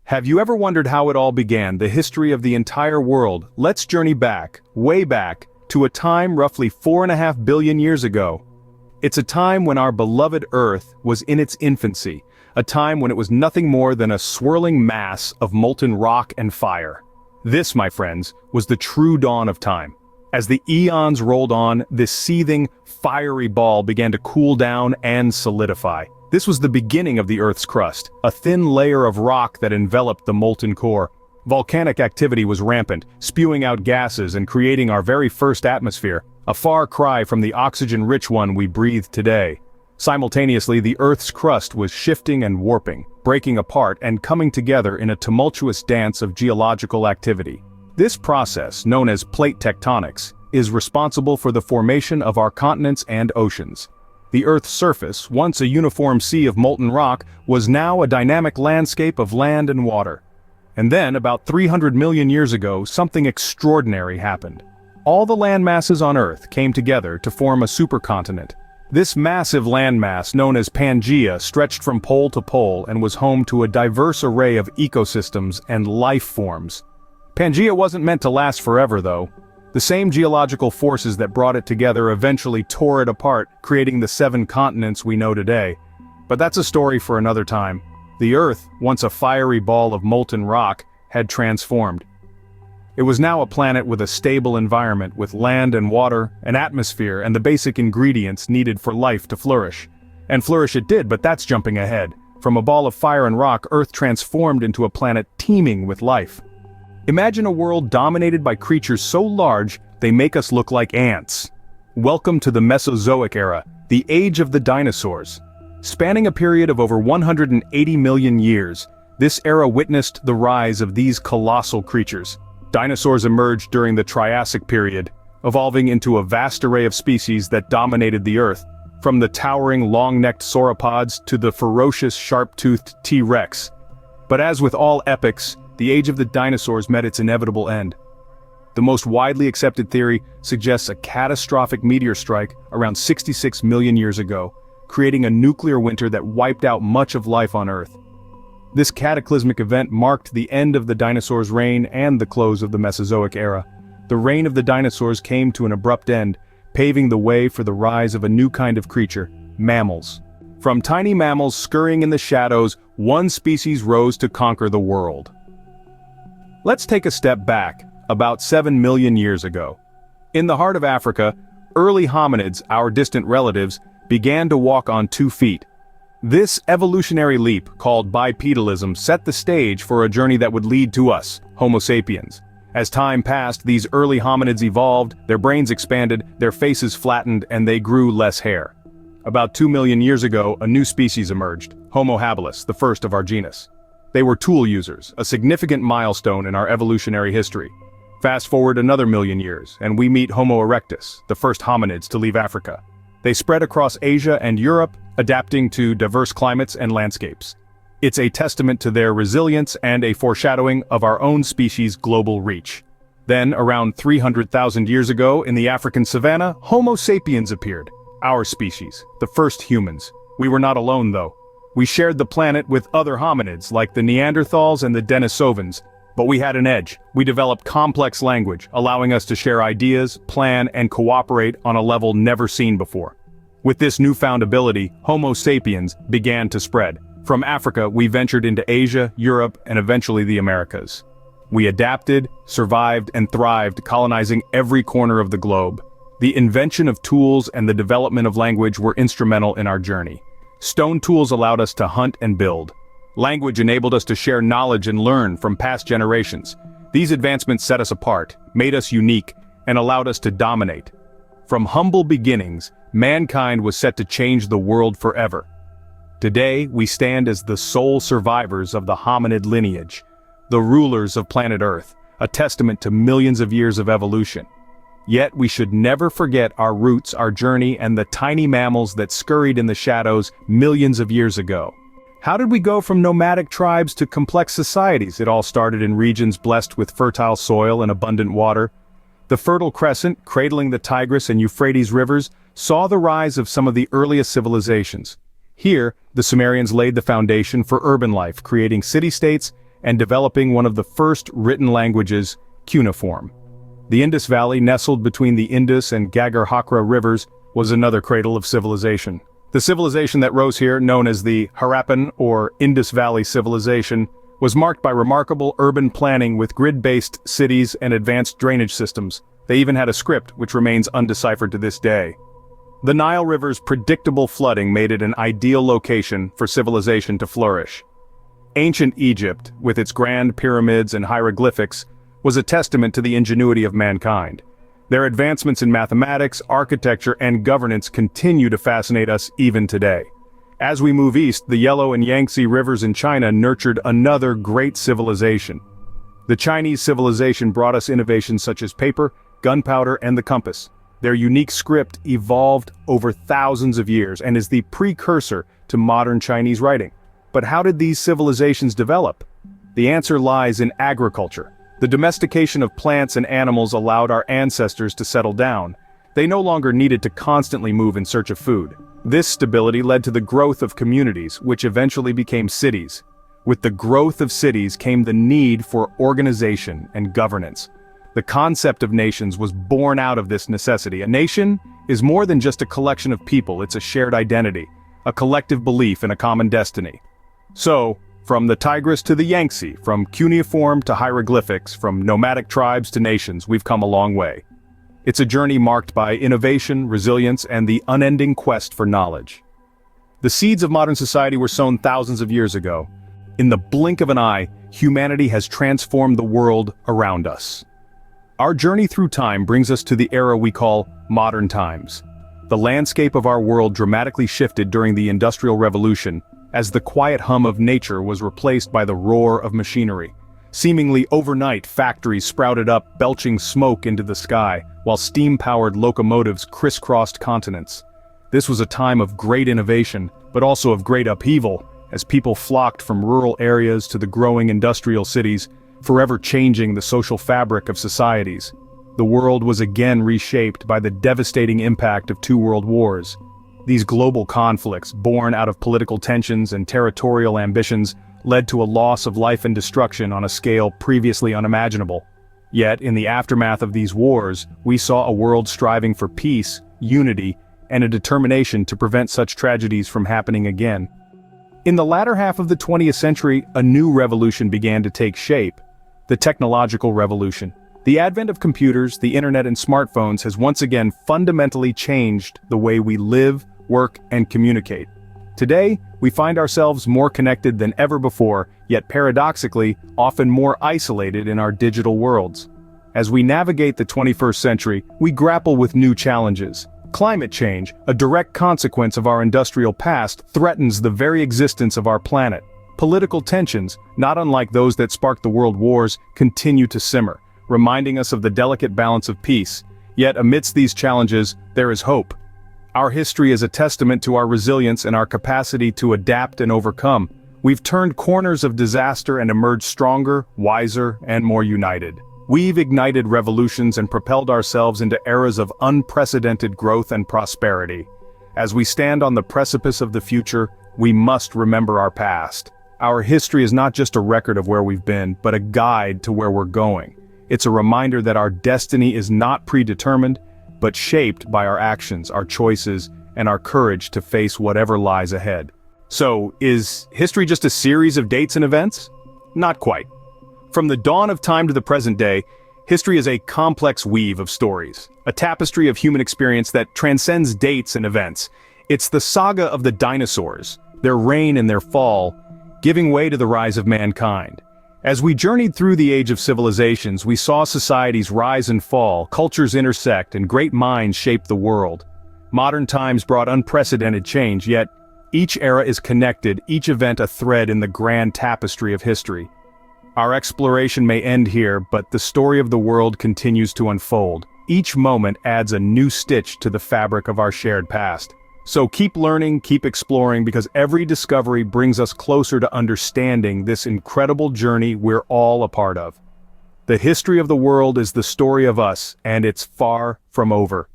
Have you ever wondered how it all began, the history of the entire world? Let's journey back, way back, to a time roughly 4.5 billion years ago. It's a time when our beloved Earth was in its infancy, a time when it was nothing more than a swirling mass of molten rock and fire. This, my friends, was the true dawn of time. As the eons rolled on, this seething, fiery ball began to cool down and solidify. This was the beginning of the Earth's crust, a thin layer of rock that enveloped the molten core. Volcanic activity was rampant, spewing out gases and creating our very first atmosphere, a far cry from the oxygen-rich one we breathe today. Simultaneously, the Earth's crust was shifting and warping, breaking apart and coming together in a tumultuous dance of geological activity. This process, known as plate tectonics, is responsible for the formation of our continents and oceans. The Earth's surface, once a uniform sea of molten rock, was now a dynamic landscape of land and water. And then, about 300 million years ago, something extraordinary happened. All the land masses on Earth came together to form a supercontinent. This massive landmass, known as Pangaea, stretched from pole to pole and was home to a diverse array of ecosystems and life forms. Pangaea wasn't meant to last forever, though. The same geological forces that brought it together eventually tore it apart, creating the 7 continents we know today. But that's a story for another time. The Earth, once a fiery ball of molten rock, had transformed. It was now a planet with a stable environment, with land and water, an atmosphere, and the basic ingredients needed for life to flourish. And flourish it did, but that's jumping ahead. From a ball of fire and rock, Earth transformed into a planet teeming with life. Imagine a world dominated by creatures so large, they make us look like ants. Welcome to the Mesozoic era, the age of the dinosaurs. Spanning a period of over 180 million years, this era witnessed the rise of these colossal creatures. Dinosaurs emerged during the Triassic period, evolving into a vast array of species that dominated the Earth, from the towering long-necked sauropods to the ferocious sharp-toothed T-Rex. But as with all epics, the age of the dinosaurs met its inevitable end. The most widely accepted theory suggests a catastrophic meteor strike around 66 million years ago, creating a nuclear winter that wiped out much of life on Earth. This cataclysmic event marked the end of the dinosaurs' reign and the close of the Mesozoic era. The reign of the dinosaurs came to an abrupt end, paving the way for the rise of a new kind of creature, mammals. From tiny mammals scurrying in the shadows, one species rose to conquer the world. Let's take a step back, about 7 million years ago. In the heart of Africa, early hominids, our distant relatives, began to walk on 2 feet. This evolutionary leap, called bipedalism, set the stage for a journey that would lead to us, Homo sapiens. As time passed, these early hominids evolved, their brains expanded, their faces flattened, and they grew less hair. About 2 million years ago, a new species emerged, Homo habilis, the first of our genus. They were tool users, a significant milestone in our evolutionary history. Fast forward another million years, and we meet Homo erectus, the first hominids to leave Africa. They spread across Asia and Europe, adapting to diverse climates and landscapes. It's a testament to their resilience and a foreshadowing of our own species' global reach. Then, around 300,000 years ago, in the African savanna, Homo sapiens appeared, our species, the first humans. We were not alone, though. We shared the planet with other hominids, like the Neanderthals and the Denisovans. But we had an edge. We developed complex language, allowing us to share ideas, plan, and cooperate on a level never seen before. With this newfound ability, Homo sapiens began to spread. From Africa, we ventured into Asia, Europe, and eventually the Americas. We adapted, survived, and thrived, colonizing every corner of the globe. The invention of tools and the development of language were instrumental in our journey. Stone tools allowed us to hunt and build. Language enabled us to share knowledge and learn from past generations. These advancements set us apart, made us unique, and allowed us to dominate. From humble beginnings, mankind was set to change the world forever. Today, we stand as the sole survivors of the hominid lineage, the rulers of planet Earth, a testament to millions of years of evolution. Yet we should never forget our roots, our journey, and the tiny mammals that scurried in the shadows millions of years ago. How did we go from nomadic tribes to complex societies? It all started in regions blessed with fertile soil and abundant water. The Fertile Crescent, cradling the Tigris and Euphrates rivers, saw the rise of some of the earliest civilizations. Here, the Sumerians laid the foundation for urban life, creating city-states and developing one of the first written languages, cuneiform. The Indus Valley, nestled between the Indus and Ghaggar-Hakra rivers, was another cradle of civilization. The civilization that rose here, known as the Harappan or Indus Valley Civilization, was marked by remarkable urban planning with grid-based cities and advanced drainage systems. They even had a script, which remains undeciphered to this day. The Nile River's predictable flooding made it an ideal location for civilization to flourish. Ancient Egypt, with its grand pyramids and hieroglyphics, was a testament to the ingenuity of mankind. Their advancements in mathematics, architecture, and governance continue to fascinate us even today. As we move east, the Yellow and Yangtze rivers in China nurtured another great civilization. The Chinese civilization brought us innovations such as paper, gunpowder, and the compass. Their unique script evolved over thousands of years and is the precursor to modern Chinese writing. But how did these civilizations develop? The answer lies in agriculture. The domestication of plants and animals allowed our ancestors to settle down. They no longer needed to constantly move in search of food. This stability led to the growth of communities, which eventually became cities. With the growth of cities came the need for organization and governance. The concept of nations was born out of this necessity. A nation is more than just a collection of people, it's a shared identity, a collective belief in a common destiny. So, from the Tigris to the Yangtze, from cuneiform to hieroglyphics, from nomadic tribes to nations, we've come a long way. It's a journey marked by innovation, resilience, and the unending quest for knowledge. The seeds of modern society were sown thousands of years ago. In the blink of an eye, humanity has transformed the world around us. Our journey through time brings us to the era we call modern times. The landscape of our world dramatically shifted during the Industrial Revolution, as the quiet hum of nature was replaced by the roar of machinery. Seemingly overnight, factories sprouted up, belching smoke into the sky, while steam-powered locomotives crisscrossed continents. This was a time of great innovation, but also of great upheaval, as people flocked from rural areas to the growing industrial cities, forever changing the social fabric of societies. The world was again reshaped by the devastating impact of two world wars. These global conflicts, born out of political tensions and territorial ambitions, led to a loss of life and destruction on a scale previously unimaginable. Yet, in the aftermath of these wars, we saw a world striving for peace, unity, and a determination to prevent such tragedies from happening again. In the latter half of the 20th century, a new revolution began to take shape: the technological revolution. The advent of computers, the internet, and smartphones has once again fundamentally changed the way we live, work, and communicate. Today, we find ourselves more connected than ever before, yet paradoxically, often more isolated in our digital worlds. As we navigate the 21st century, we grapple with new challenges. Climate change, a direct consequence of our industrial past, threatens the very existence of our planet. Political tensions, not unlike those that sparked the world wars, continue to simmer, reminding us of the delicate balance of peace. Yet amidst these challenges, there is hope. Our history is a testament to our resilience and our capacity to adapt and overcome. We've turned corners of disaster and emerged stronger, wiser, and more united. We've ignited revolutions and propelled ourselves into eras of unprecedented growth and prosperity. As we stand on the precipice of the future, we must remember our past. Our history is not just a record of where we've been, but a guide to where we're going. It's a reminder that our destiny is not predetermined, but shaped by our actions, our choices, and our courage to face whatever lies ahead. So, is history just a series of dates and events? Not quite. From the dawn of time to the present day, history is a complex weave of stories, a tapestry of human experience that transcends dates and events. It's the saga of the dinosaurs, their reign and their fall, giving way to the rise of mankind. As we journeyed through the age of civilizations, we saw societies rise and fall, cultures intersect, and great minds shape the world. Modern times brought unprecedented change, yet each era is connected, each event a thread in the grand tapestry of history. Our exploration may end here, but the story of the world continues to unfold. Each moment adds a new stitch to the fabric of our shared past. So keep learning, keep exploring, because every discovery brings us closer to understanding this incredible journey we're all a part of. The history of the world is the story of us, and it's far from over.